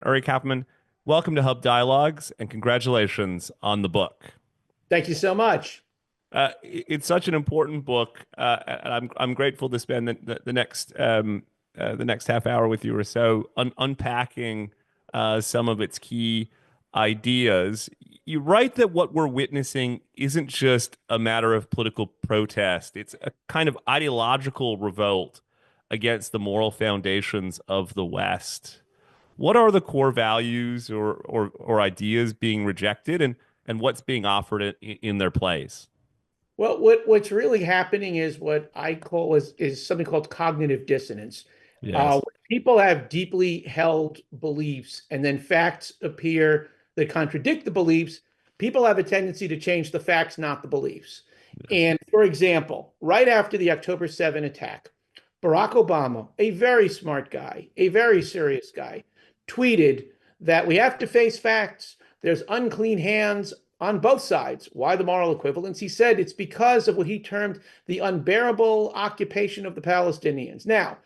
Uri Kaufman, welcome to Hub Dialogues and congratulations on the book. Thank you so much. It's such an important book, and I'm grateful to spend the next half hour with you or so unpacking some of its key ideas. You write that what we're witnessing isn't just a matter of political protest; it's a kind of ideological revolt against the moral foundations of the West. What are the core values or ideas being rejected, and what's being offered in their place? Well, what's really happening is what I call is something called cognitive dissonance. Yes. When people have deeply held beliefs and then facts appear that contradict the beliefs, people have a tendency to change the facts, not the beliefs. And for example, right after the October 7 attack, Barack Obama, a very smart guy, a very serious guy, tweeted that we have to face facts. There's unclean hands on both sides. Why the moral equivalence? He said it's because of what he termed the unbearable occupation of the Palestinians. Now,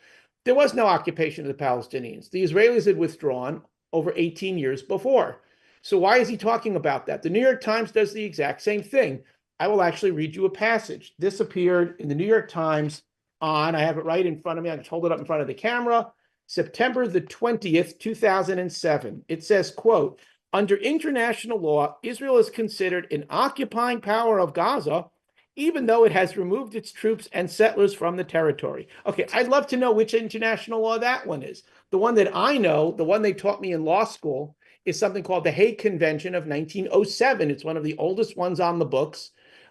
there was no occupation of the Palestinians. The Israelis had withdrawn over 18 years before. So why is he talking about that? The New York Times does the exact same thing. I will actually read you a passage. This appeared in the New York Times I have it right in front of me. I just hold it up in front of the camera. September the 20th, 2007. It says, quote, under international law, Israel is considered an occupying power of Gaza, even though it has removed its troops and settlers from the territory. Okay, I'd love to know which international law that one is. The one that I know, the one they taught me in law school, is something called the Hague Convention of 1907. It's one of the oldest ones on the books.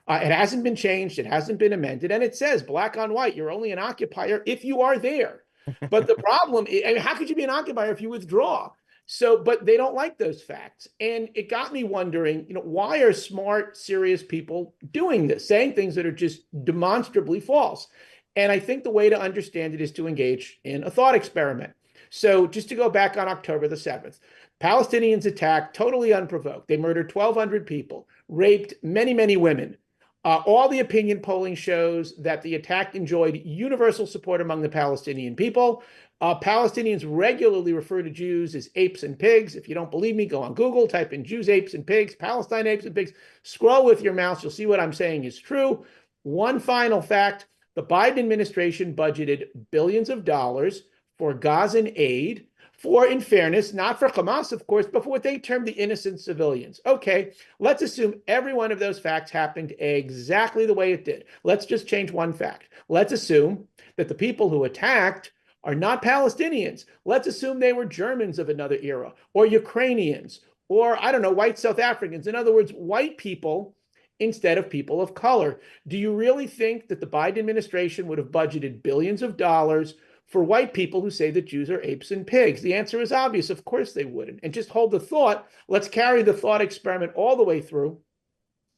It hasn't been changed. It hasn't been amended. And it says black on white, you're only an occupier if you are there. But the problem is, I mean, how could you be an occupier if you withdraw? So, but they don't like those facts. And it got me wondering, why are smart, serious people doing this, saying things that are just demonstrably false? And I think the way to understand it is to engage in a thought experiment. So just to go back on October the 7th, Palestinians attacked totally unprovoked. They murdered 1,200 people, raped many, many women. All the opinion polling shows that the attack enjoyed universal support among the Palestinian people. Palestinians regularly refer to Jews as apes and pigs. If you don't believe me, go on Google, type in Jews, apes, and pigs, Palestine, apes, and pigs. Scroll with your mouse. You'll see what I'm saying is true. One final fact, the Biden administration budgeted billions of dollars for Gazan aid for, in fairness, not for Hamas, of course, but for what they termed the innocent civilians. Okay, let's assume every one of those facts happened exactly the way it did. Let's just change one fact. Let's assume that the people who attacked are not Palestinians. Let's assume they were Germans of another era, or Ukrainians, or, I don't know, white South Africans. In other words, white people instead of people of color. Do you really think that the Biden administration would have budgeted billions of dollars for white people who say that Jews are apes and pigs? The answer is obvious. Of course they wouldn't. And just hold the thought. Let's carry the thought experiment all the way through.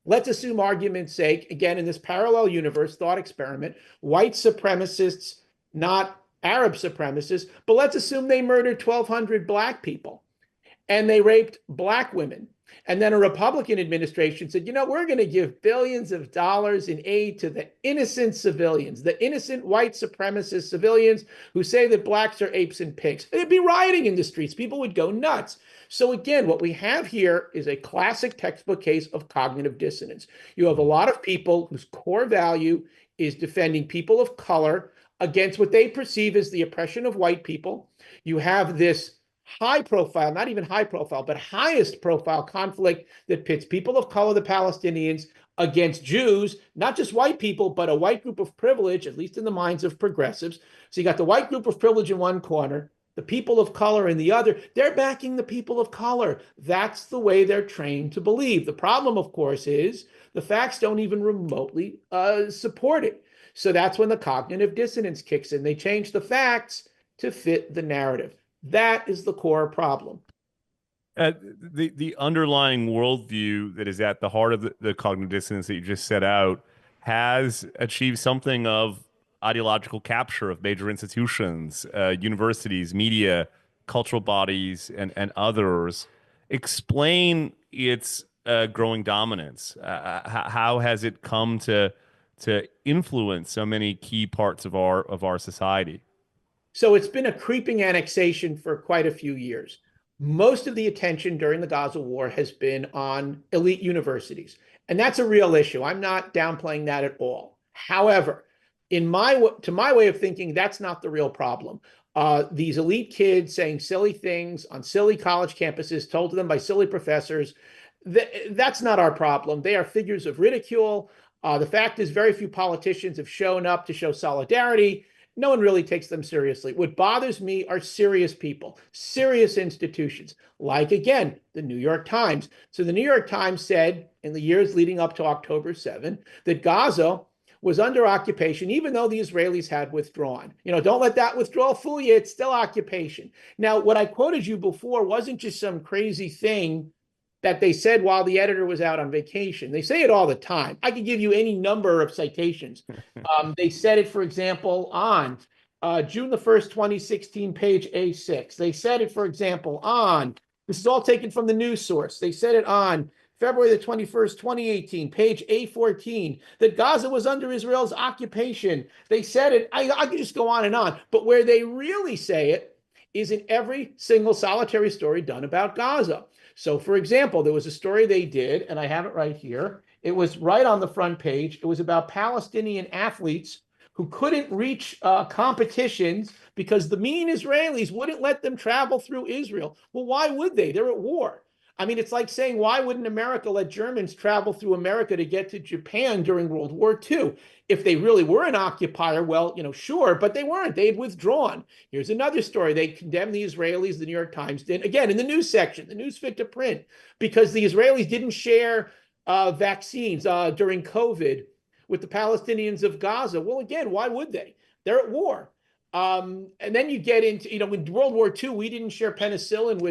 Let's assume, argument's sake, again, in this parallel universe thought experiment, white supremacists, not Arab supremacists, but let's assume they murdered 1,200 black people and they raped black women. And then a Republican administration said, we're going to give billions of dollars in aid to the innocent civilians, the innocent white supremacist civilians who say that blacks are apes and pigs. There'd be rioting in the streets. People would go nuts. So again, what we have here is a classic textbook case of cognitive dissonance. You have a lot of people whose core value is defending people of color against what they perceive as the oppression of white people. You have this high profile, not even high profile, but highest profile conflict that pits people of color, the Palestinians, against Jews, not just white people, but a white group of privilege, at least in the minds of progressives. So you got the white group of privilege in one corner, the people of color in the other. They're backing the people of color. That's the way they're trained to believe. The problem, of course, is the facts don't even remotely support it. So that's when the cognitive dissonance kicks in. They change the facts to fit the narrative. That is the core problem. The underlying worldview that is at the heart of the cognitive dissonance that you just set out has achieved something of ideological capture of major institutions, universities, media, cultural bodies, and others. Explain its growing dominance. How has it come to influence so many key parts of our society? So it's been a creeping annexation for quite a few years. most of the attention during the Gaza war has been on elite universities. And that's a real issue. I'm not downplaying that at all. However, to my way of thinking, that's not the real problem. These elite kids saying silly things on silly college campuses, told to them by silly professors, that's not our problem. They are figures of ridicule. The fact is, very few politicians have shown up to show solidarity. No one really takes them seriously. What bothers me are serious people, serious institutions, like, again, the New York Times. So the New York Times said in the years leading up to October 7 that Gaza was under occupation, even though the Israelis had withdrawn. Don't let that withdrawal fool you. It's still occupation. Now, what I quoted you before wasn't just some crazy thing that they said while the editor was out on vacation. They say it all the time. I could give you any number of citations. They said it, for example, on June the 1st, 2016, page A6. They said it, for example, this is all taken from the news source. They said it on February the 21st, 2018, page A14, that Gaza was under Israel's occupation. They said it, I could just go on, but where they really say it is in every single solitary story done about Gaza. So, for example, there was a story they did, and I have it right here. It was right on the front page. It was about Palestinian athletes who couldn't reach competitions because the mean Israelis wouldn't let them travel through Israel. Well, why would they? They're at war. I mean, it's like saying, why wouldn't America let Germans travel through America to get to Japan during World War II? If they really were an occupier, well, sure, but they weren't. They had withdrawn. Here's another story. They condemned the Israelis, the New York Times did, again, in the news section, the news fit to print, because the Israelis didn't share vaccines during COVID with the Palestinians of Gaza. Well, again, why would they? They're at war. And then you get into, in World War II, we didn't share penicillin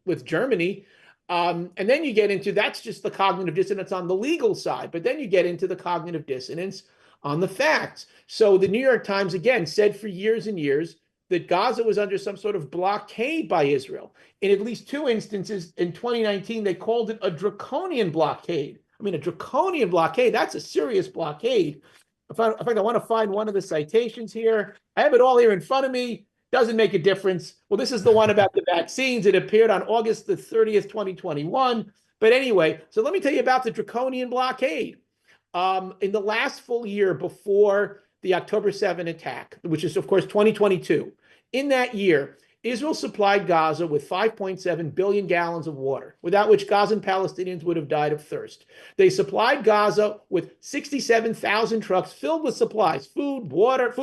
with Germany. And then you get into, that's just the cognitive dissonance on the legal side, but then you get into the cognitive dissonance on the facts. So the New York Times, again, said for years and years that Gaza was under some sort of blockade by Israel. In at least two instances in 2019, they called it a draconian blockade. I mean, a draconian blockade, that's a serious blockade. In fact, I want to find one of the citations here. I have it all here in front of me. Doesn't make a difference. Well, this is the one about the vaccines. It appeared on August the 30th, 2021. But anyway, so let me tell you about the draconian blockade. In the last full year before the October 7 attack, which is, of course, 2022, in that year, Israel supplied Gaza with 5.7 billion gallons of water, without which Gazan Palestinians would have died of thirst. They supplied Gaza with 67,000 trucks filled with supplies, food, water,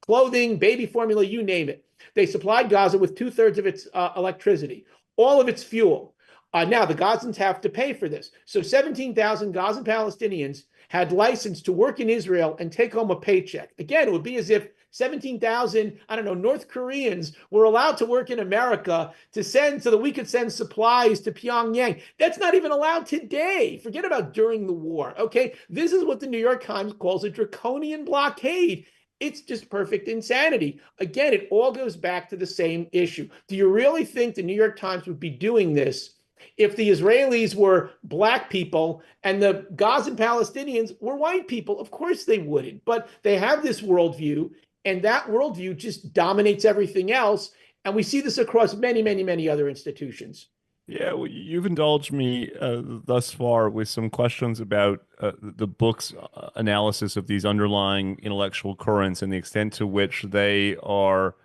clothing, baby formula, you name it. They supplied Gaza with 2/3 of its electricity, all of its fuel. Now, the Gazans have to pay for this. So 17,000 Gazan Palestinians had license to work in Israel and take home a paycheck. Again, it would be as if 17,000, North Koreans were allowed to work in America so that we could send supplies to Pyongyang. That's not even allowed today. Forget about during the war, okay? This is what the New York Times calls a draconian blockade. It's just perfect insanity. Again, it all goes back to the same issue. Do you really think the New York Times would be doing this if the Israelis were black people and the Gazan Palestinians were white people? Of course they wouldn't. But they have this worldview, and that worldview just dominates everything else. And we see this across many, many, many other institutions. Yeah, well, you've indulged me thus far with some questions about the book's analysis of these underlying intellectual currents and the extent to which they are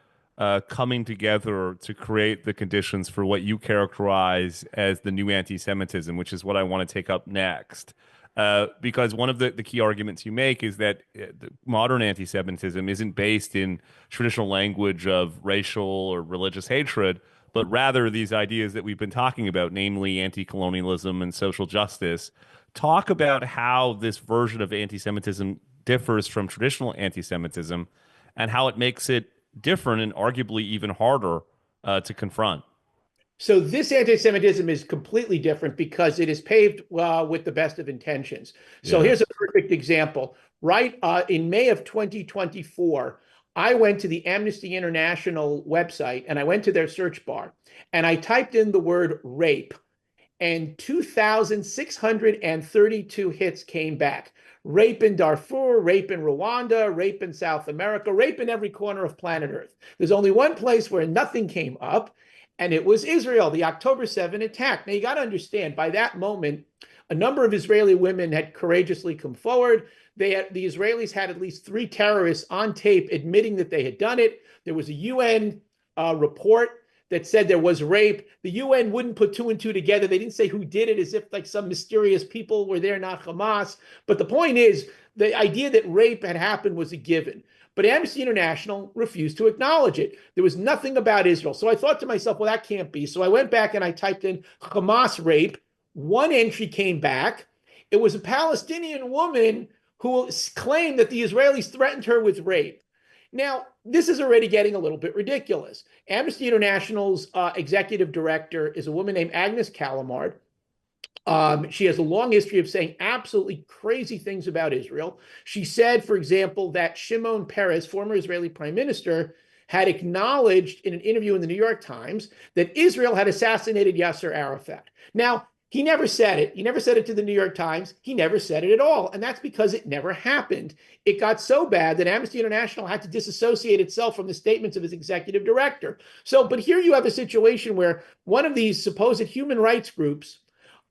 coming together to create the conditions for what you characterize as the new anti-Semitism, which is what I want to take up next. Because one of the key arguments you make is that the modern anti-Semitism isn't based in traditional language of racial or religious hatred, but rather these ideas that we've been talking about, namely anti-colonialism and social justice. Talk about how this version of anti-Semitism differs from traditional anti-Semitism and how it makes it different and arguably even harder to confront. So this anti-Semitism is completely different because it is paved with the best of intentions. So Yeah. here's a perfect example. Right in May of 2024, I went to the Amnesty International website and I went to their search bar and I typed in the word rape, and 2,632 hits came back. Rape in Darfur, rape in Rwanda, rape in South America, rape in every corner of planet Earth. There's only one place where nothing came up, and it was Israel, the October 7 attack. Now, you got to understand, by that moment, a number of Israeli women had courageously come forward. The Israelis had at least 3 terrorists on tape admitting that they had done it. There was a UN report that said there was rape. The UN wouldn't put 2 and 2 together. They didn't say who did it, as if like some mysterious people were there, not Hamas. But the point is, the idea that rape had happened was a given. But Amnesty International refused to acknowledge it. There was nothing about Israel. So I thought to myself, well, that can't be. So I went back and I typed in Hamas rape. One entry came back. It was a Palestinian woman who claimed that the Israelis threatened her with rape. Now, this is already getting a little bit ridiculous. Amnesty International's executive director is a woman named Agnes Callamard. She has a long history of saying absolutely crazy things about Israel. She said, for example, that Shimon Peres, former Israeli prime minister, had acknowledged in an interview in the New York Times that Israel had assassinated Yasser Arafat. Now, he never said it. He never said it to the New York Times. He never said it at all. And that's because it never happened. It got so bad that Amnesty International had to disassociate itself from the statements of its executive director. So, but here you have a situation where one of these supposed human rights groups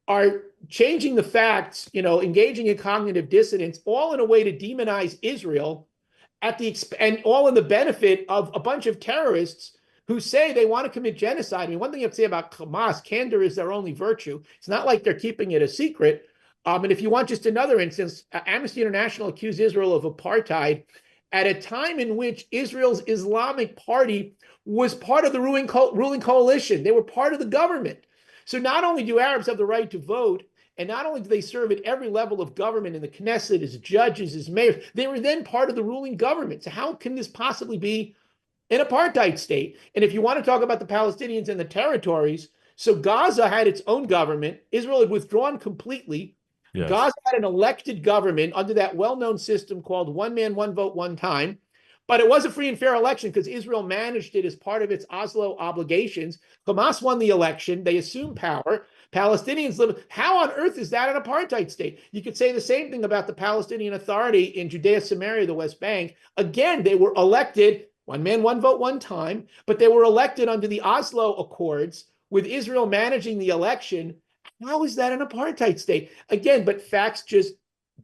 are changing the facts, engaging in cognitive dissonance, all in a way to demonize Israel and all in the benefit of a bunch of terrorists who say they want to commit genocide. I mean, one thing you have to say about Hamas, candor is their only virtue. It's not like they're keeping it a secret. And if you want just another instance, Amnesty International accused Israel of apartheid at a time in which Israel's Islamic Party was part of the ruling coalition. They were part of the government. So not only do Arabs have the right to vote, and not only do they serve at every level of government in the Knesset as judges, as mayors, they were then part of the ruling government. So how can this possibly be an apartheid state? And if you want to talk about the Palestinians and the territories, so Gaza had its own government. Israel had withdrawn completely. Yes. Gaza had an elected government under that well-known system called one man, one vote, one time. But it was a free and fair election because Israel managed it as part of its Oslo obligations. Hamas won the election. They assumed power. Palestinians live. How on earth is that an apartheid state? You could say the same thing about the Palestinian Authority in Judea, Samaria, the West Bank. Again, they were elected, one man, one vote, one time, but they were elected under the Oslo Accords with Israel managing the election. How is that an apartheid state? Again, but facts just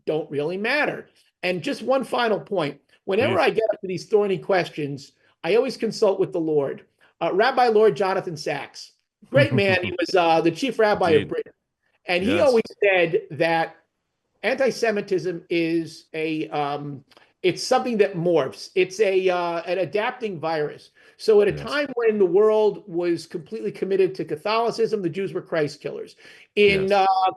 don't really matter. And just one final point. Whenever I get up to these thorny questions, I always consult with the Lord. Rabbi Lord Jonathan Sachs, great man. He was the chief rabbi of Britain. And he always said that anti-Semitism is it's something that morphs. It's an adapting virus. So at a time when the world was completely committed to Catholicism, the Jews were Christ killers. In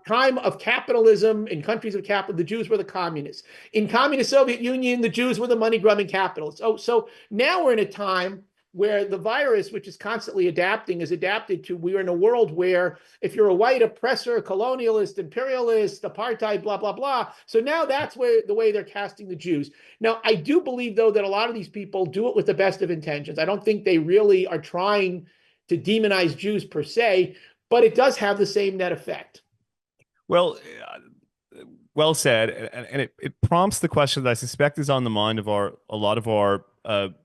time of capitalism, in countries of capital, the Jews were the communists. In communist Soviet Union, the Jews were the money-grubbing capitalists. So now we're in a time where the virus, which is constantly adapting, is adapted to, we're in a world where if you're a white oppressor, colonialist, imperialist, apartheid, blah, blah, blah. So now that's where the way they're casting the Jews. Now, I do believe, though, that a lot of these people do it with the best of intentions. I don't think they really are trying to demonize Jews per se, but it does have the same net effect. Well, well said. And it prompts the question that I suspect is on the mind of a lot of our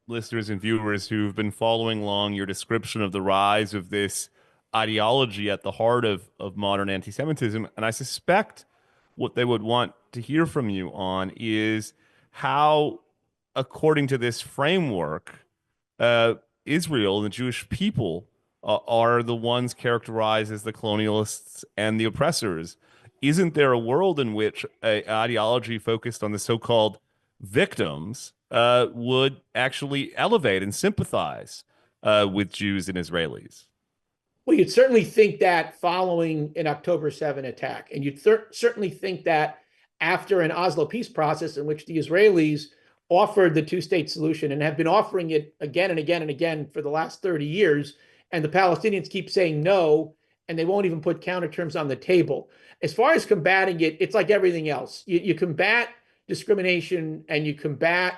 listeners and viewers who've been following along your description of the rise of this ideology at the heart of modern anti-Semitism. And I suspect what they would want to hear from you on is how, according to this framework, Israel and the Jewish people are the ones characterized as the colonialists and the oppressors. Isn't there a world in which an ideology focused on the so-called victims would actually elevate and sympathize with Jews and Israelis? Well, you'd certainly think that following an October 7 attack. And you'd certainly think that after an Oslo peace process in which the Israelis offered the two-state solution and have been offering it again and again and again for the last 30 years, and the Palestinians keep saying no, and they won't even put counter terms on the table. As far as combating it, it's like everything else. You combat discrimination and you combat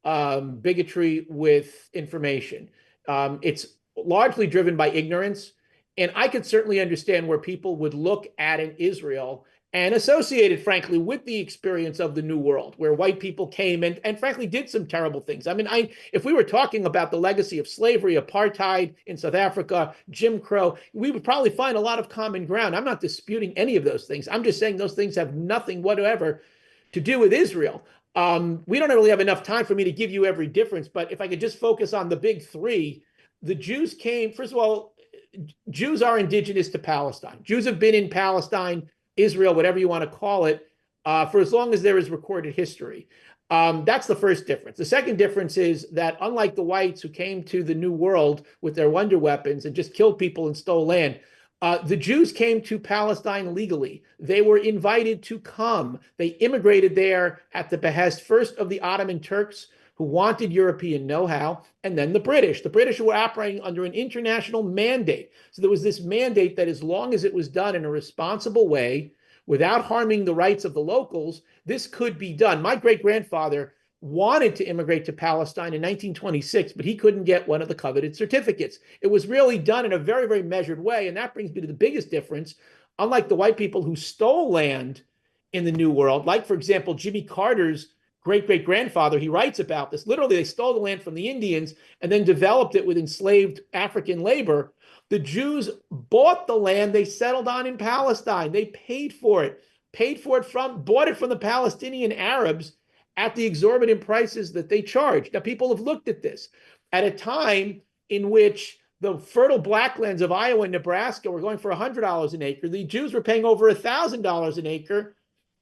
bigotry with information. It's largely driven by ignorance. And I could certainly understand where people would look at an Israel and associated, frankly, with the experience of the New World, where white people came and frankly did some terrible things. I mean, if we were talking about the legacy of slavery, apartheid in South Africa, Jim Crow, we would probably find a lot of common ground. I'm not disputing any of those things. I'm just saying those things have nothing whatever to do with Israel. We don't really have enough time for me to give you every difference, but if I could just focus on the big three, the Jews came, first of all, Jews are indigenous to Palestine. Jews have been in Palestine, Israel, whatever you want to call it, for as long as there is recorded history. That's the first difference. The second difference is that unlike the whites who came to the New World with their wonder weapons and just killed people and stole land, the Jews came to Palestine legally. They were invited to come. They immigrated there at the behest first of the Ottoman Turks, who wanted European know-how, and then the British. The British were operating under an international mandate. So there was this mandate that as long as it was done in a responsible way, without harming the rights of the locals, this could be done. My great-grandfather wanted to immigrate to Palestine in 1926, but he couldn't get one of the coveted certificates. It was really done in a very, very measured way, and that brings me to the biggest difference. Unlike the white people who stole land in the New World, like, for example, Jimmy Carter's great-great-grandfather, he writes about this. Literally, they stole the land from the Indians and then developed it with enslaved African labor. The Jews bought the land they settled on in Palestine. They paid for it, bought it from the Palestinian Arabs at the exorbitant prices that they charged. Now, people have looked at this. At a time in which the fertile blacklands of Iowa and Nebraska were going for $100 an acre, the Jews were paying over $1,000 an acre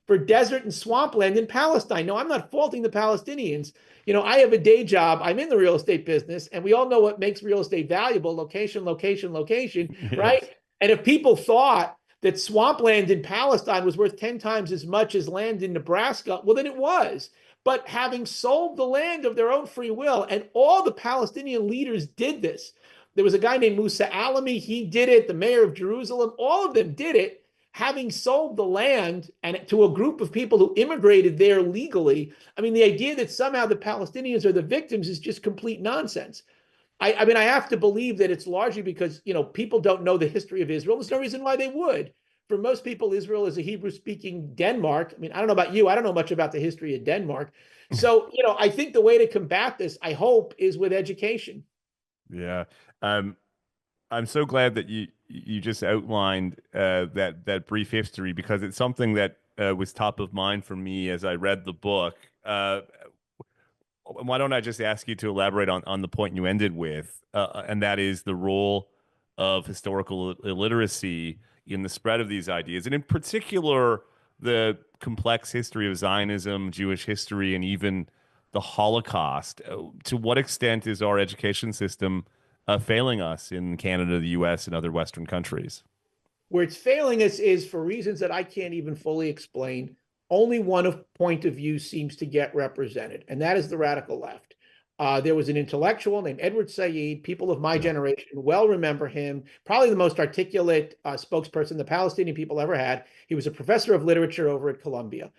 for desert and swampland in Palestine. No, I'm not faulting the Palestinians. You know, I have a day job. I'm in the real estate business, and we all know what makes real estate valuable: location, location, location, right? Yes. And if people thought that swampland in Palestine was worth 10 times as much as land in Nebraska, well, then it was. But having sold the land of their own free will, and all the Palestinian leaders did this. There was a guy named Musa Alami. He did it. The mayor of Jerusalem, all of them did it. Having sold the land and to a group of people who immigrated there legally. I mean, the idea that somehow the Palestinians are the victims is just complete nonsense. I mean, I have to believe that it's largely because, you know, people don't know the history of Israel. There's no reason why they would. For most people, Israel is a Hebrew-speaking Denmark. I mean, I don't know about you. I don't know much about the history of Denmark. So, you know, I think the way to combat this, I hope, is with education. Yeah. I'm so glad that you just outlined that brief history, because it's something that was top of mind for me as I read the book. Why don't I just ask you to elaborate on the point you ended with, and that is the role of historical illiteracy in the spread of these ideas, and in particular, the complex history of Zionism, Jewish history, and even the Holocaust. To what extent is our education system failing us in Canada, the U.S., and other Western countries? Where it's failing us is for reasons that I can't even fully explain. Only one point of view seems to get represented, and that is the radical left. There was an intellectual named Edward Said. People of my generation well remember him, probably the most articulate spokesperson the Palestinian people ever had. He was a professor of literature over at Columbia.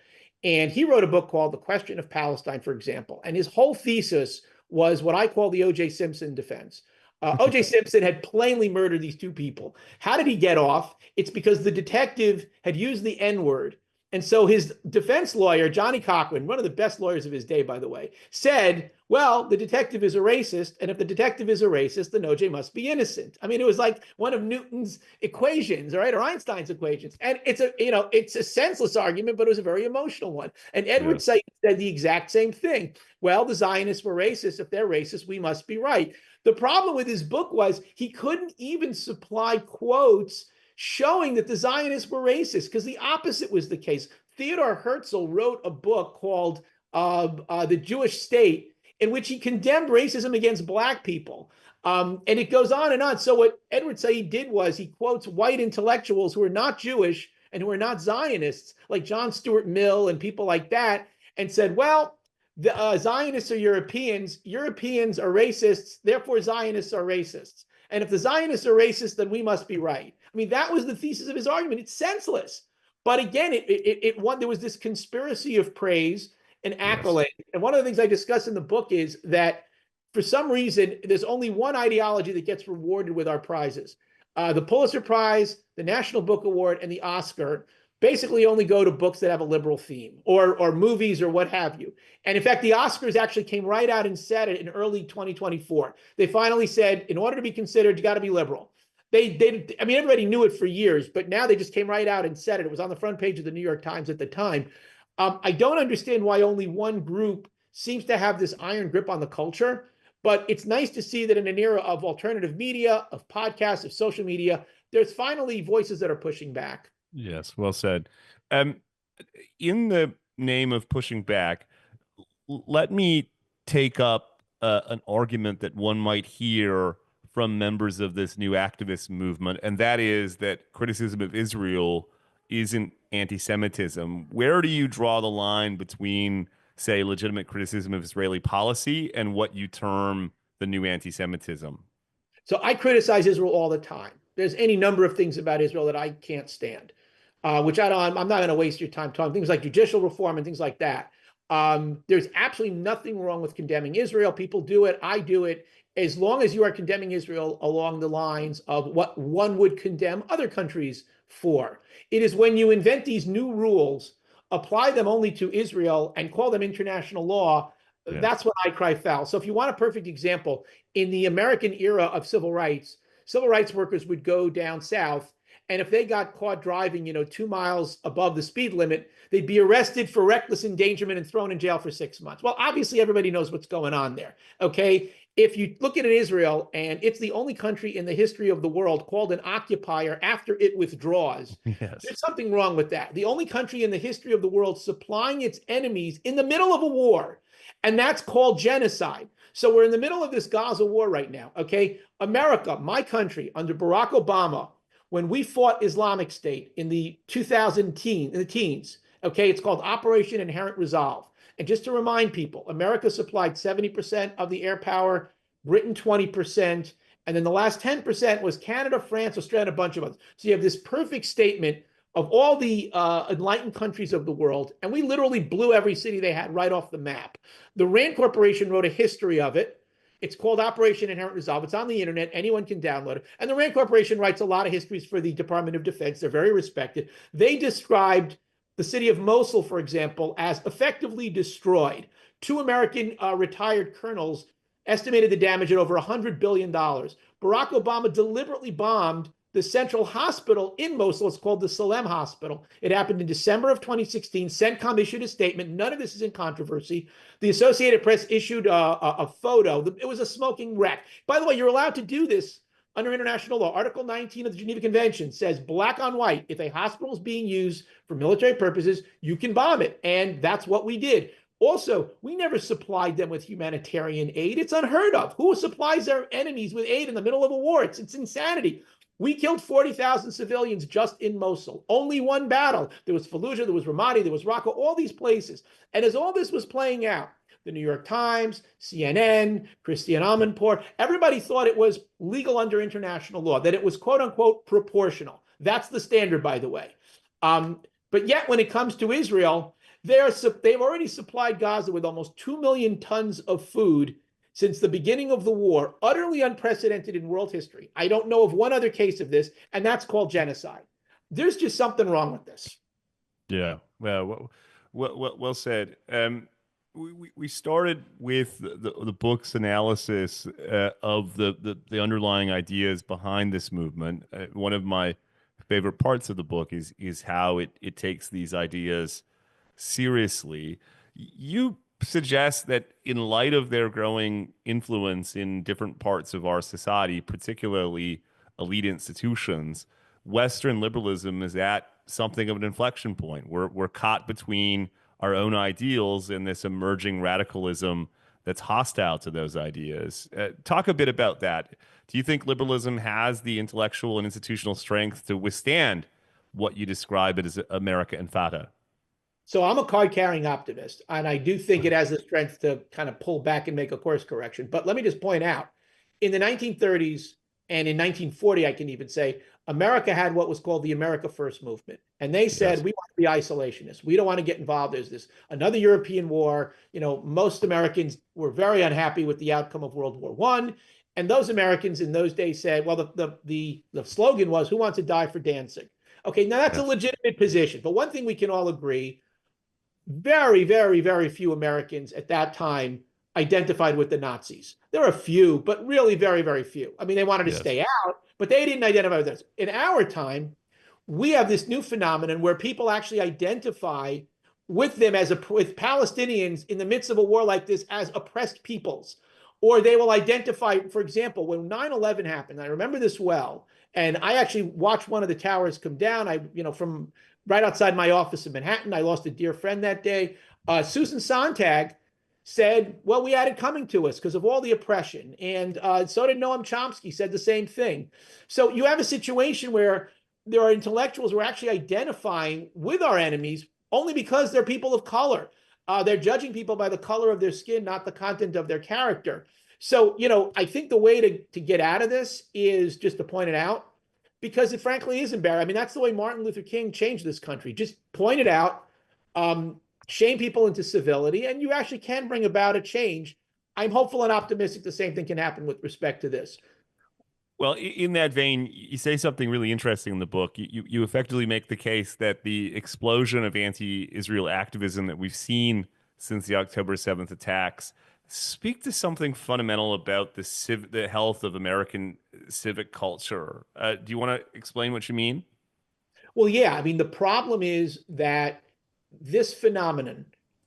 And he wrote a book called The Question of Palestine, for example. And his whole thesis was what I call the O.J. Simpson defense. O.J. Simpson had plainly murdered these two people. How did he get off? It's because the detective had used the N-word. And so his defense lawyer, Johnny Cochran, one of the best lawyers of his day, by the way, said, well, the detective is a racist, and if the detective is a racist, then OJ must be innocent. I mean, it was like one of Newton's equations, right, or Einstein's equations. And it's a senseless argument, but it was a very emotional one. And Edward Said said the exact same thing. Well, the Zionists were racist. If they're racist, we must be right. The problem with his book was he couldn't even supply quotes showing that the Zionists were racist, because the opposite was the case. Theodor Herzl wrote a book called The Jewish State, in which he condemned racism against Black people. And it goes on and on. So what Edward Said did was he quotes white intellectuals who are not Jewish and who are not Zionists, like John Stuart Mill and people like that, and said, well, the Zionists are Europeans. Europeans are racists. Therefore, Zionists are racists. And if the Zionists are racist, then we must be right. I mean, that was the thesis of his argument. It's senseless. But again, there was this conspiracy of praise and accolade. Yes. And one of the things I discuss in the book is that for some reason, there's only one ideology that gets rewarded with our prizes. The Pulitzer Prize, the National Book Award, and the Oscar. basically only go to books that have a liberal theme or movies or what have you. And in fact, the Oscars actually came right out and said it in early 2024. They finally said, in order to be considered, you got to be liberal. I mean, everybody knew it for years, but now they just came right out and said it. It was on the front page of the New York Times at the time. I don't understand why only one group seems to have this iron grip on the culture, but it's nice to see that in an era of alternative media, of podcasts, of social media, there's finally voices that are pushing back. Yes, well said. Um, in the name of pushing back, let me take up an argument that one might hear from members of this new activist movement, and that is that criticism of Israel isn't anti-Semitism. Where do you draw the line between, say, legitimate criticism of Israeli policy and what you term the new anti-Semitism? So I criticize Israel all the time. There's any number of things about Israel that I can't stand, which I'm not going to waste your time talking. Things like judicial reform and things like that. There's absolutely nothing wrong with condemning Israel. People do it. I do it. As long as you are condemning Israel along the lines of what one would condemn other countries for. It is when you invent these new rules, apply them only to Israel, and call them international law. Yes. That's when I cry foul. So if you want a perfect example, in the American era of civil rights workers would go down south, and if they got caught driving, 2 miles above the speed limit, they'd be arrested for reckless endangerment and thrown in jail for 6 months. Well, obviously, everybody knows what's going on there. Okay. If you look at Israel, and it's the only country in the history of the world called an occupier after it withdraws, Yes. there's something wrong with that. The only country in the history of the world supplying its enemies in the middle of a war, and that's called genocide. So we're in the middle of this Gaza war right now. Okay. America, my country, under Barack Obama, when we fought Islamic State in the teens, okay, it's called Operation Inherent Resolve. And just to remind people, America supplied 70% of the air power, Britain 20%, and then the last 10% was Canada, France, Australia, and a bunch of others. So you have this perfect statement of all the enlightened countries of the world, and we literally blew every city they had right off the map. The Rand Corporation wrote a history of it. It's called Operation Inherent Resolve. It's on the internet. Anyone can download it. And the Rand Corporation writes a lot of histories for the Department of Defense. They're very respected. They described the city of Mosul, for example, as effectively destroyed. Two American retired colonels estimated the damage at over $100 billion. Barack Obama deliberately bombed the central hospital in Mosul. It's called the Salem Hospital. It happened in December of 2016. CENTCOM issued a statement. None of this is in controversy. The Associated Press issued a photo. It was a smoking wreck. By the way, you're allowed to do this under international law. Article 19 of the Geneva Convention says black on white, if a hospital is being used for military purposes, you can bomb it. And that's what we did. Also, we never supplied them with humanitarian aid. It's unheard of. Who supplies their enemies with aid in the middle of a war? It's insanity. We killed 40,000 civilians just in Mosul. Only one battle. There was Fallujah, there was Ramadi, there was Raqqa, all these places. And as all this was playing out, the New York Times, CNN, Christiane Amanpour, everybody thought it was legal under international law, that it was quote unquote proportional. That's the standard, by the way. But yet when it comes to Israel, they've already supplied Gaza with almost 2 million tons of food since the beginning of the war, utterly unprecedented in world history. I don't know of one other case of this, and that's called genocide. There's just something wrong with this. Yeah, well said. We started with the book's analysis of the underlying ideas behind this movement. One of my favorite parts of the book is how it takes these ideas seriously. You suggest that in light of their growing influence in different parts of our society, particularly elite institutions, Western liberalism is at something of an inflection point. We're caught between our own ideals and this emerging radicalism that's hostile to those ideas. Talk a bit about that. Do you think liberalism has the intellectual and institutional strength to withstand what you describe it as America Intifada? So I'm a card-carrying optimist, and I do think it has the strength to kind of pull back and make a course correction. But let me just point out, in the 1930s and in 1940, I can even say, America had what was called the America First movement. And they said, yes, we want to be isolationists. We don't want to get involved. There's this another European war. Most Americans were very unhappy with the outcome of World War I. And those Americans in those days said, well, the slogan was, who wants to die for Danzig? Okay, now that's a Yes. legitimate position. But one thing we can all agree, very, very, very few Americans at that time identified with the Nazis. There are a few, but really very, very few. I mean, they wanted to Yes. stay out, but they didn't identify with us. In our time, we have this new phenomenon where people actually identify with them as with Palestinians in the midst of a war like this as oppressed peoples. Or they will identify, for example, when 9/11 happened, I remember this well, and I actually watched one of the towers come down. From right outside my office in Manhattan, I lost a dear friend that day. Susan Sontag said, well, we had it coming to us because of all the oppression. And so did Noam Chomsky, said the same thing. So you have a situation where there are intellectuals who are actually identifying with our enemies only because they're people of color. They're judging people by the color of their skin, not the content of their character. So, I think the way to get out of this is just to point it out because it frankly is embarrassing. I mean, that's the way Martin Luther King changed this country. Just point it out, shame people into civility, and you actually can bring about a change. I'm hopeful and optimistic the same thing can happen with respect to this. Well, in that vein, you say something really interesting in the book. You effectively make the case that the explosion of anti-Israel activism that we've seen since the October 7th attacks speak to something fundamental about the health of American civic culture. Do you want to explain what you mean? Well, yeah, I mean, the problem is that this phenomenon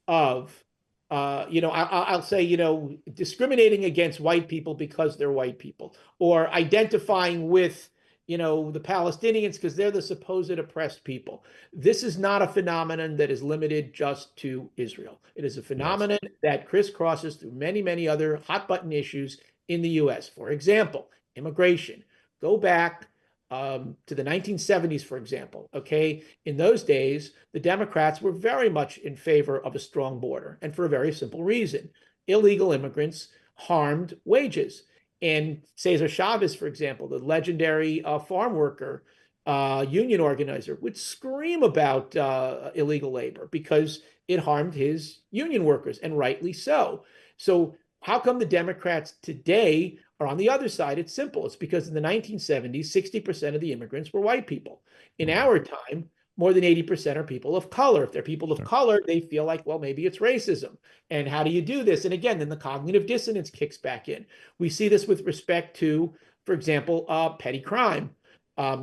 of, I'll say, discriminating against white people because they're white people, or identifying with, the Palestinians because they're the supposed oppressed people. This is not a phenomenon that is limited just to Israel. It is a Yes. phenomenon that crisscrosses through many, many other hot button issues in the US. For example, immigration. Go back to the 1970s, for example. Okay, in those days, the Democrats were very much in favor of a strong border, and for a very simple reason: illegal immigrants harmed wages. And Cesar Chavez, for example, the legendary farm worker union organizer, would scream about illegal labor because it harmed his union workers, and rightly so. So, how come the Democrats today are on the other side? It's simple. It's because in the 1970s, 60% of the immigrants were white people. In Mhm. our time, more than 80% are people of color. If they're people of Sure. color, they feel like, well, maybe it's racism. And how do you do this? And again, then the cognitive dissonance kicks back in. We see this with respect to, for example, petty crime.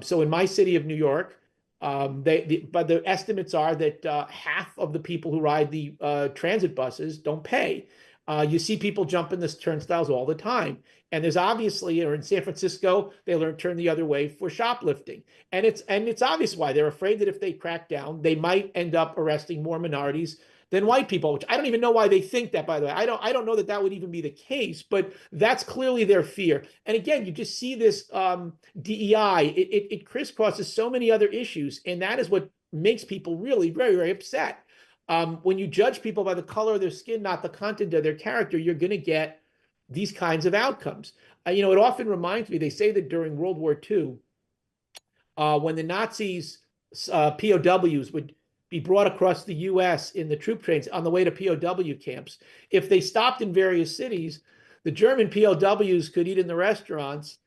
So in my city of New York, but the estimates are that half of the people who ride the transit buses don't pay. You see people jump in the turnstiles all the time. And there's obviously, or in San Francisco, they learn turn the other way for shoplifting. And it's obvious why. They're afraid that if they crack down, they might end up arresting more minorities than white people, which I don't even know why they think that, by the way. I don't know that that would even be the case, but that's clearly their fear. And again, you just see this DEI. It crisscrosses so many other issues, and that is what makes people really very, very upset. When you judge people by the color of their skin, not the content of their character, you're going to get these kinds of outcomes. It often reminds me, they say that during World War II, when the Nazis, POWs, would be brought across the US in the troop trains on the way to POW camps, if they stopped in various cities, the German POWs could eat in the restaurants,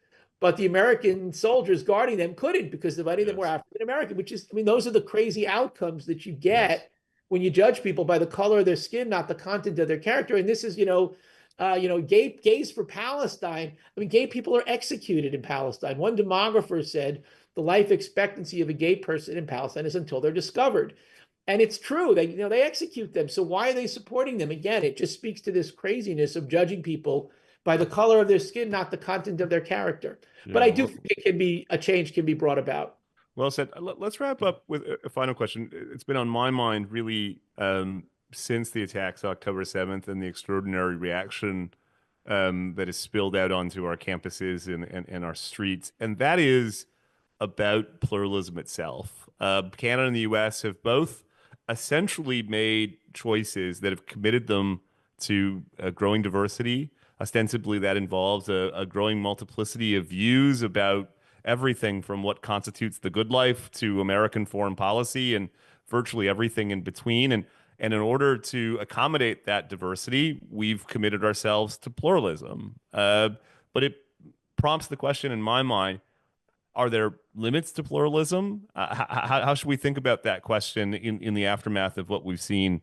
but the American soldiers guarding them couldn't because many of them were Yes. African American, which is, I mean, those are the crazy outcomes that you Yes. get when you judge people by the color of their skin, not the content of their character. And this is, gays for Palestine. I mean, gay people are executed in Palestine. One demographer said the life expectancy of a gay person in Palestine is until they're discovered. And it's true. They execute them. So why are they supporting them? Again, it just speaks to this craziness of judging people by the color of their skin, not the content of their character. But Yeah. I do think a change can be brought about. Well said. Let's wrap up with a final question. It's been on my mind really since the attacks October 7th and the extraordinary reaction that has spilled out onto our campuses and our streets. And that is about pluralism itself. Canada and the US have both essentially made choices that have committed them to growing diversity. Ostensibly, that involves a growing multiplicity of views about everything from what constitutes the good life to American foreign policy and virtually everything in between. And in order to accommodate that diversity, we've committed ourselves to pluralism. But it prompts the question in my mind, are there limits to pluralism? How should we think about that question in the aftermath of what we've seen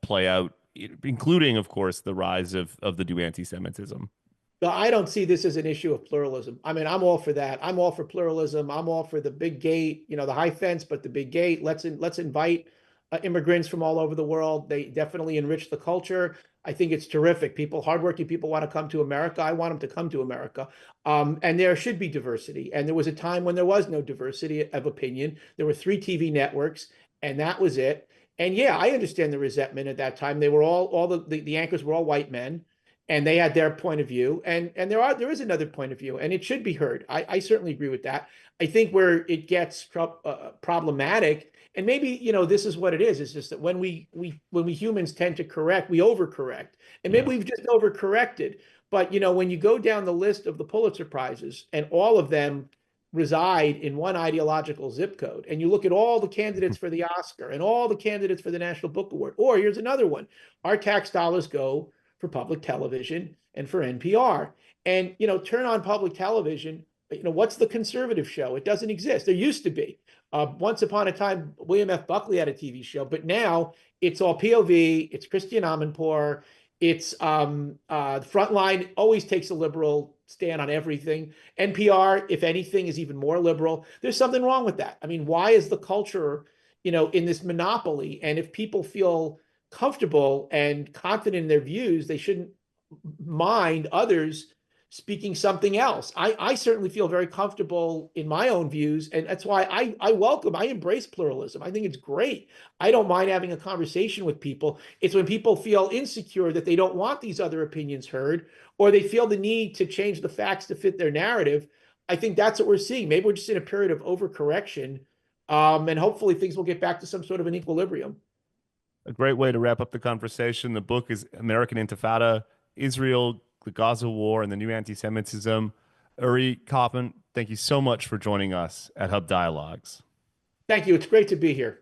play out, including, of course, the rise of the new anti-Semitism? So I don't see this as an issue of pluralism. I mean, I'm all for that. I'm all for pluralism. I'm all for the big gate, the high fence, but the big gate. Let's invite immigrants from all over the world. They definitely enrich the culture. I think it's terrific. Hardworking people want to come to America. I want them to come to America. And there should be diversity. And there was a time when there was no diversity of opinion. There were 3 TV networks, and that was it. And yeah, I understand the resentment at that time. They were all the anchors were all white men, and they had their point of view. And there is another point of view, and it should be heard. I certainly agree with that. I think where it gets problematic, and maybe this is what it is. It's just that when we humans tend to correct, we overcorrect, and maybe Yeah. we've just overcorrected. But when you go down the list of the Pulitzer Prizes, and all of them reside in one ideological zip code, and you look at all the candidates for the Oscar and all the candidates for the National Book Award, or here's another one: our tax dollars go for public television and for NPR. And turn on public television. What's the conservative show? It doesn't exist. There used to be. Once upon a time, William F. Buckley had a TV show, but now it's all POV. It's Christian Amanpour. It's Frontline always takes a liberal stand on everything. NPR, if anything, is even more liberal. There's something wrong with that. I mean, why is the culture, in this monopoly? And if people feel comfortable and confident in their views, they shouldn't mind others speaking something else. I certainly feel very comfortable in my own views, and that's why I embrace pluralism. I think it's great. I don't mind having a conversation with people. It's when people feel insecure that they don't want these other opinions heard, or they feel the need to change the facts to fit their narrative. I think that's what we're seeing. Maybe we're just in a period of overcorrection, and hopefully things will get back to some sort of an equilibrium. A great way to wrap up the conversation. The book is American Intifada, Israel, the Gaza War, and the new anti-Semitism. Uri Kaufman, thank you so much for joining us at Hub Dialogues. Thank you. It's great to be here.